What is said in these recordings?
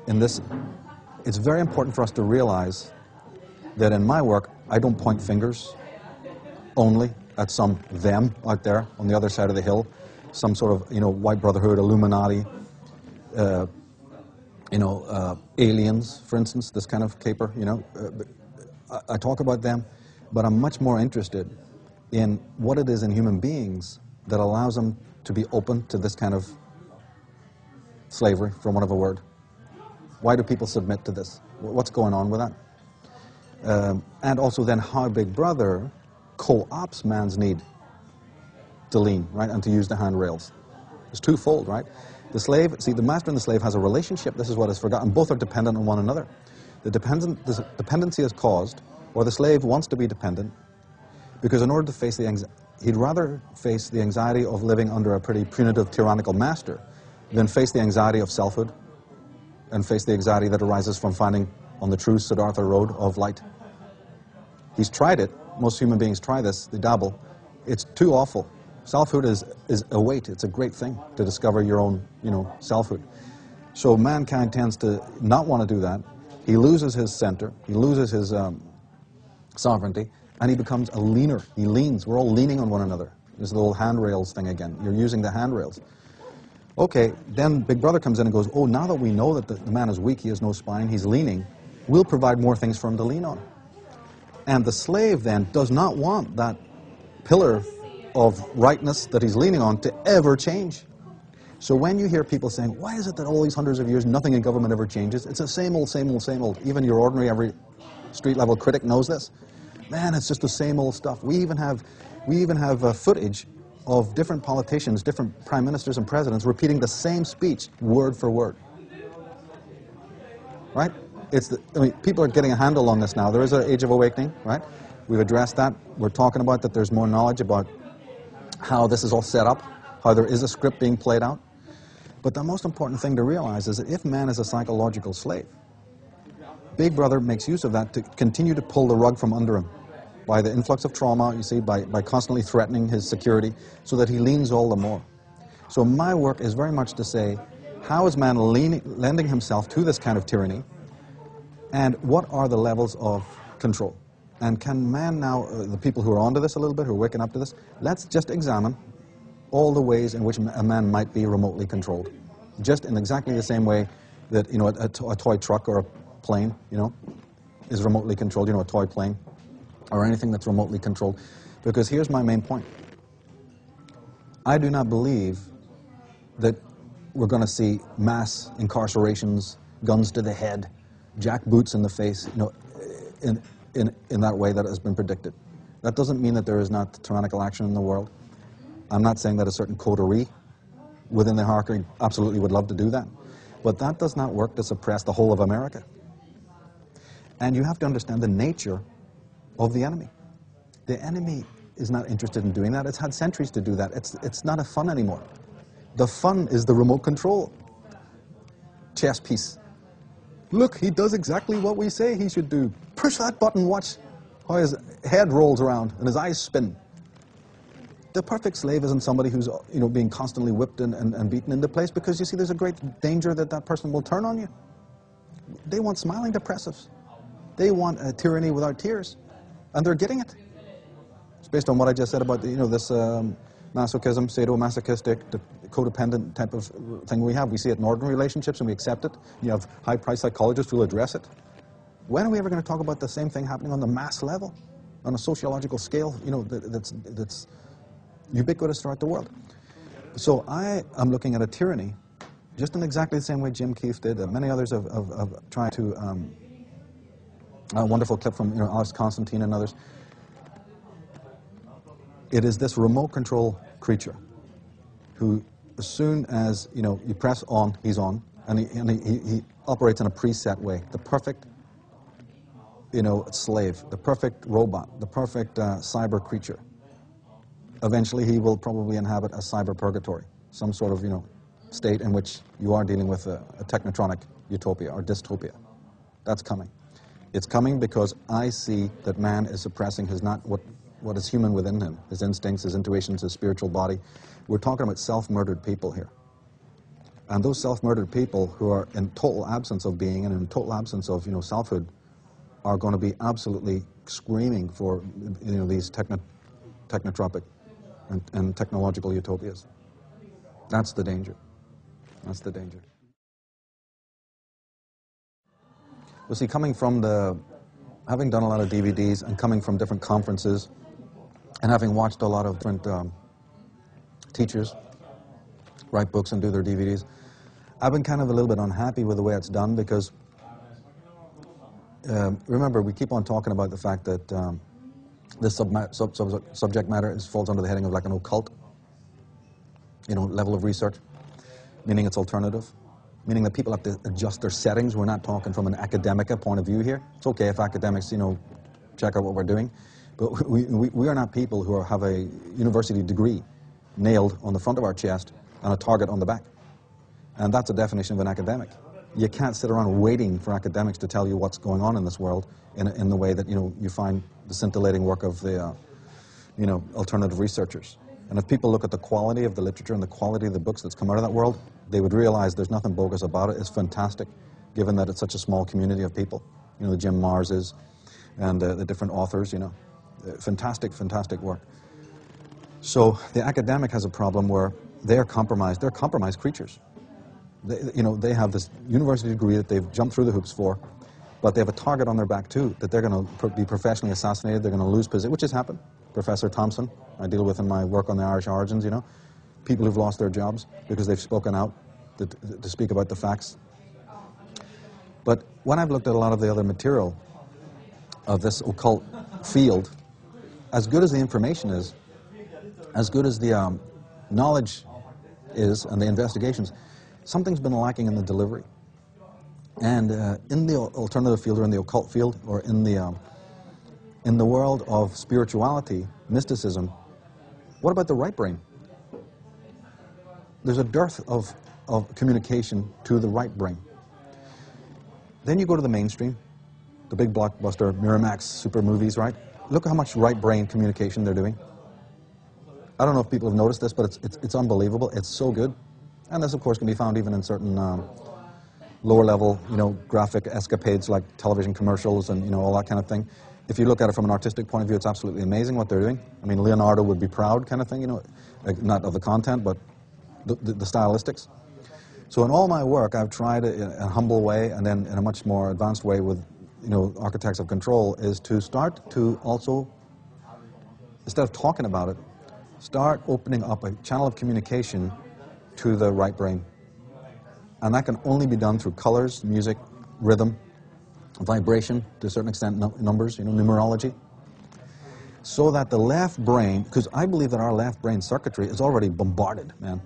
in this, it's very important for us to realize that in my work, I don't point fingers only at some them out there on the other side of the hill, some sort of, white brotherhood, Illuminati, aliens, for instance, this kind of caper, I talk about them, but I'm much more interested in what it is in human beings that allows them to be open to this kind of slavery, for want of a word. Why do people submit to this? What's going on with that? And also then how Big Brother co-opts man's need to lean, right, and to use the handrails. It's twofold, right? The slave, see, the master and the slave has a relationship. This is what is forgotten. Both are dependent on one another. The dependency is caused, or the slave wants to be dependent, because in order to face the anxiety, he'd rather face the anxiety of living under a pretty punitive, tyrannical master than face the anxiety of selfhood and face the anxiety that arises from finding on the true Siddhartha road of light. He's tried it. Most human beings try this. They dabble. It's too awful. Selfhood is a weight. It's a great thing to discover your own, selfhood. So mankind tends to not want to do that. He loses his center. He loses his sovereignty, and he becomes a leaner. He leans. We're all leaning on one another. This is the old handrails thing again. You're using the handrails. Okay, then Big Brother comes in and goes, oh, now that we know that the man is weak, he has no spine, he's leaning, we'll provide more things for him to lean on. And the slave then does not want that pillar of rightness that he's leaning on to ever change. So when you hear people saying, why is it that all these hundreds of years nothing in government ever changes? It's the same old, same old, same old. Even your ordinary, every street-level critic knows this. Man, it's just the same old stuff. We even have footage of different politicians, different prime ministers and presidents repeating the same speech word for word. Right? People are getting a handle on this now. There is an age of awakening, right? We've addressed that. We're talking about that there's more knowledge about how this is all set up, how there is a script being played out. But the most important thing to realize is that if man is a psychological slave, Big Brother makes use of that to continue to pull the rug from under him by the influx of trauma, you see, by constantly threatening his security, so that he leans all the more. So my work is very much to say, how is man lending himself to this kind of tyranny, and what are the levels of control? And can man now, the people who are onto this a little bit, who are waking up to this, let's just examine all the ways in which a man might be remotely controlled. Just in exactly the same way that, a toy truck or a plane, is remotely controlled, a toy plane, or anything that's remotely controlled. Because here's my main point. I do not believe that we're going to see mass incarcerations, guns to the head, jackboots in the face, in that way that has been predicted. That doesn't mean that there is not tyrannical action in the world. I'm not saying that a certain coterie within the hierarchy absolutely would love to do that. But that does not work to suppress the whole of America. And you have to understand the nature of the enemy. The enemy is not interested in doing that. It's had centuries to do that. It's not a fun anymore. The fun is the remote control chess piece. Look, he does exactly what we say he should do. Push that button, watch how his head rolls around and his eyes spin. The perfect slave isn't somebody who's being constantly whipped and beaten into place, because you see there's a great danger that that person will turn on you. They want smiling depressives. They want a tyranny without tears. And they're getting it. It's based on what I just said about this masochism, sadomasochistic, codependent type of thing we have. We see it in ordinary relationships and we accept it. You have high-priced psychologists who will address it. When are we ever going to talk about the same thing happening on the mass level, on a sociological scale, that's ubiquitous throughout the world? So I am looking at a tyranny just in exactly the same way Jim Keith did. Many others have tried to. A wonderful clip from Alex Constantine and others. It is this remote control creature who, as soon as you press on, he's on, and he operates in a preset way. The perfect slave, the perfect robot, the perfect cyber creature. Eventually, he will probably inhabit a cyber purgatory, some sort of state in which you are dealing with a technotronic utopia or dystopia. That's coming. It's coming because I see that man is suppressing what is human within him, his instincts, his intuitions, his spiritual body. We're talking about self-murdered people here. And those self-murdered people who are in total absence of being and in total absence of, selfhood are going to be absolutely screaming for, these technotropic and technological utopias. That's the danger. That's the danger. Well, see, having done a lot of DVDs and coming from different conferences and having watched a lot of different teachers write books and do their DVDs, I've been kind of a little bit unhappy with the way it's done because, remember, we keep on talking about the fact that this subject matter falls under the heading of like an occult, level of research, meaning it's alternative, meaning that people have to adjust their settings. We're not talking from an academic point of view here. It's okay if academics, check out what we're doing, but we are not people who have a university degree nailed on the front of our chest and a target on the back. And that's a definition of an academic. You can't sit around waiting for academics to tell you what's going on in this world in the way that, you find the scintillating work of the, alternative researchers. And if people look at the quality of the literature and the quality of the books that's come out of that world, they would realize there's nothing bogus about it. It's fantastic, given that it's such a small community of people. The Jim Marses and the different authors, fantastic, fantastic work. So the academic has a problem where they're compromised. They're compromised creatures. They have this university degree that they've jumped through the hoops for, but they have a target on their back too, that they're going to be professionally assassinated, they're going to lose position, which has happened. Professor Thompson, I deal with in my work on the Irish origins, people who've lost their jobs because they've spoken out to speak about the facts. But when I've looked at a lot of the other material of this occult field, as good as the information is, as good as the knowledge is and the investigations, something's been lacking in the delivery. And in the alternative field or in the occult field or in the world of spirituality, mysticism, what about the right brain? There's a dearth of communication to the right brain. Then you go to the mainstream, the big blockbuster Miramax super movies, right? Look how much right brain communication they're doing. I don't know if people have noticed this, but it's unbelievable. It's so good. And this, of course, can be found even in certain lower-level, graphic escapades like television commercials and, all that kind of thing. If you look at it from an artistic point of view, it's absolutely amazing what they're doing. I mean, Leonardo would be proud kind of thing, like not of the content, but the stylistics. So in all my work, I've tried in a humble way and then in a much more advanced way with, Architects of Control, is to start to also, instead of talking about it, start opening up a channel of communication to the right brain. And that can only be done through colors, music, rhythm, vibration, to a certain extent, numbers, numerology. So that the left brain, because I believe that our left brain circuitry is already bombarded, man.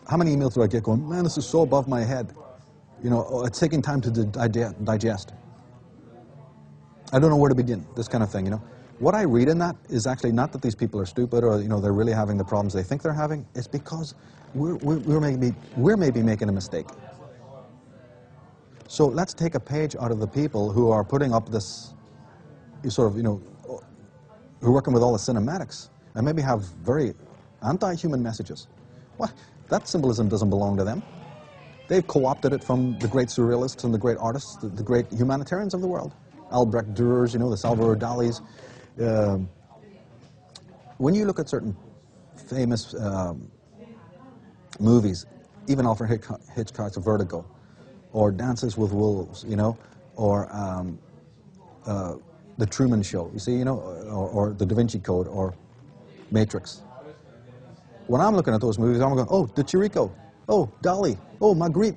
How many emails do I get going, man, this is so above my head. It's taking time to digest. I don't know where to begin, this kind of thing, What I read in that is actually not that these people are stupid or, they're really having the problems they think they're having. It's because we're maybe making a mistake. So let's take a page out of the people who are putting up this sort of, who are working with all the cinematics and maybe have very anti-human messages. What? That symbolism doesn't belong to them. They've co-opted it from the great surrealists and the great artists, the great humanitarians of the world. Albrecht Dürers, the Salvador Dali's. When you look at certain famous movies, even Alfred Hitchcock's Vertigo, or Dances with Wolves, or The Truman Show, you see, or The Da Vinci Code, or Matrix. When I'm looking at those movies, I'm going, oh, De Chirico, oh, Dali, oh, Magritte,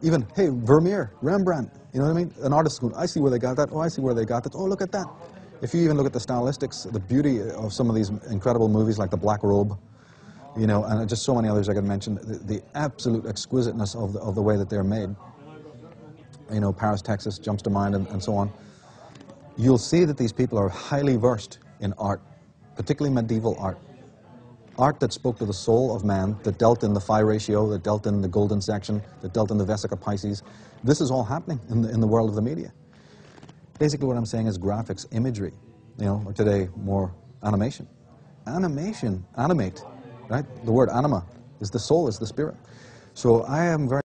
even, hey, Vermeer, Rembrandt, you know what I mean? An artist going, I see where they got that, oh, I see where they got that, oh, look at that. If you even look at the stylistics, the beauty of some of these incredible movies like The Black Robe, and just so many others I could mention, the absolute exquisiteness of the way that they're made. Paris, Texas jumps to mind and so on. You'll see that these people are highly versed in art, particularly medieval art. Art that spoke to the soul of man, that dealt in the phi ratio, that dealt in the golden section, that dealt in the Vesica Pisces. This is all happening in the world of the media. Basically what I'm saying is graphics, imagery, or today more animation. Animation, animate, right? The word anima is the soul, is the spirit. So I am very